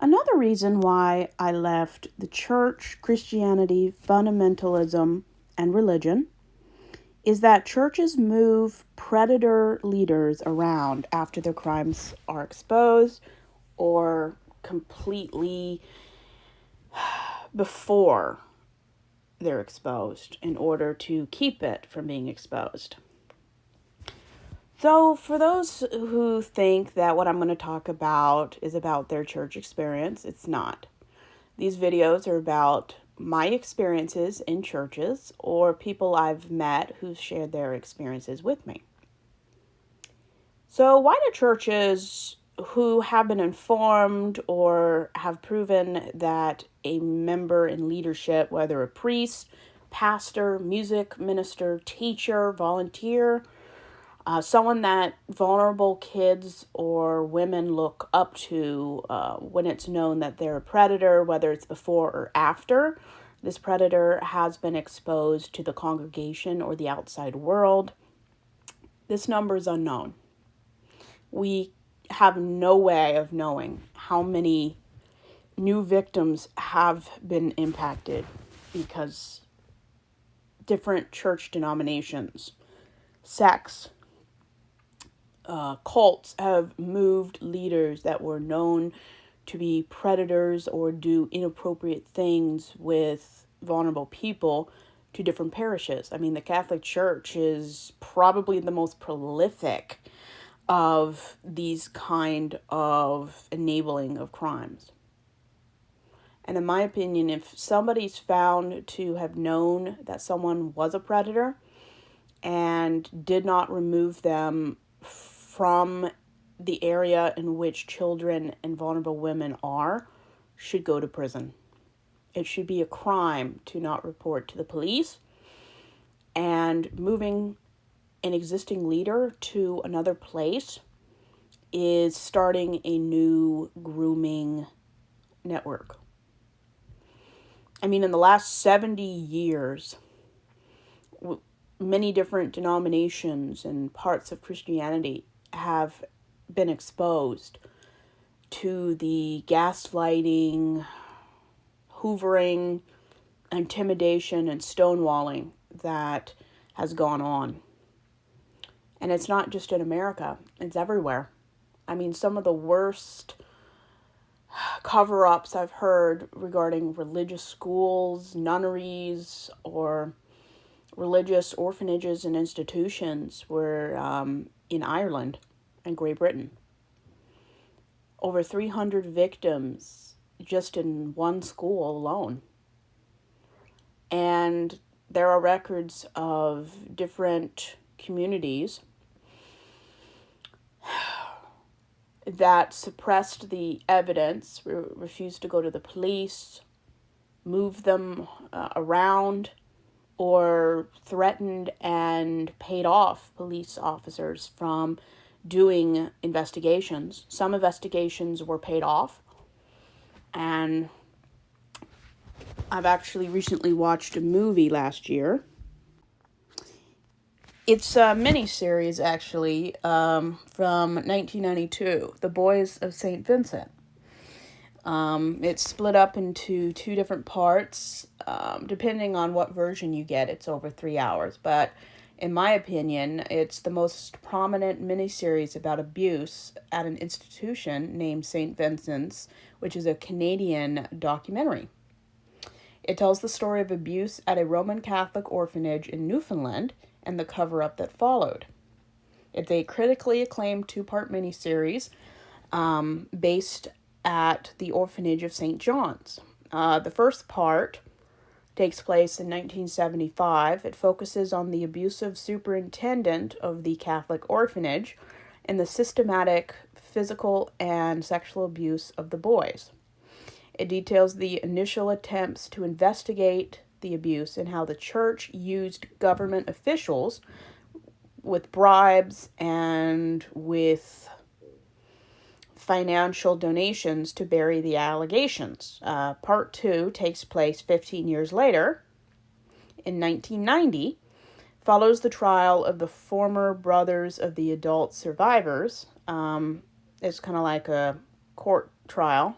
Another reason why I left the church, Christianity, fundamentalism, and religion is that churches move predator leaders around after their crimes are exposed or completely before they're exposed in order to keep it from being exposed. So, for those who think that what I'm going to talk about is about their church experience, it's not. These videos are about my experiences in churches or people I've met who've shared their experiences with me. So, why do churches who have been informed or have proven that a member in leadership, whether a priest, pastor, music minister, teacher, volunteer, someone that vulnerable kids or women look up to when it's known that they're a predator, whether it's before or after this predator has been exposed to the congregation or the outside world, this number is unknown. We have no way of knowing how many new victims have been impacted because different church denominations, sects, cults have moved leaders that were known to be predators or do inappropriate things with vulnerable people to different parishes. I mean, the Catholic Church is probably the most prolific of these kind of enabling of crimes. And in my opinion, if somebody's found to have known that someone was a predator and did not remove them from the area in which children and vulnerable women are, should go to prison. It should be a crime to not report to the police, and moving an existing leader to another place is starting a new grooming network. I mean, in the last 70 years, many different denominations and parts of Christianity have been exposed to the gaslighting, hoovering, intimidation, and stonewalling that has gone on. And it's not just in America, it's everywhere. I mean, some of the worst cover-ups I've heard regarding religious schools, nunneries, or religious orphanages and institutions were in Ireland and Great Britain. Over 300 victims just in one school alone. And there are records of different communities that suppressed the evidence, refused to go to the police, moved them around, or threatened and paid off police officers from doing investigations. Some investigations were paid off, and I've actually recently watched a movie last year. It's a mini-series, actually, from 1992, The Boys of St. Vincent. It's split up into two different parts. Depending on what version you get, it's over 3 hours. But in my opinion, it's the most prominent miniseries about abuse at an institution named St. Vincent's, which is a Canadian documentary. It tells the story of abuse at a Roman Catholic orphanage in Newfoundland and the cover-up that followed. It's a critically acclaimed 2-part miniseries based at the orphanage of St. John's. The first part takes place in 1975. It focuses on the abusive superintendent of the Catholic orphanage and the systematic physical and sexual abuse of the boys. It details the initial attempts to investigate the abuse and how the church used government officials with bribes and with financial donations to bury the allegations. Part 2 takes place 15 years later, in 1990, follows the trial of the former brothers of the adult survivors. It's kind of like a court trial.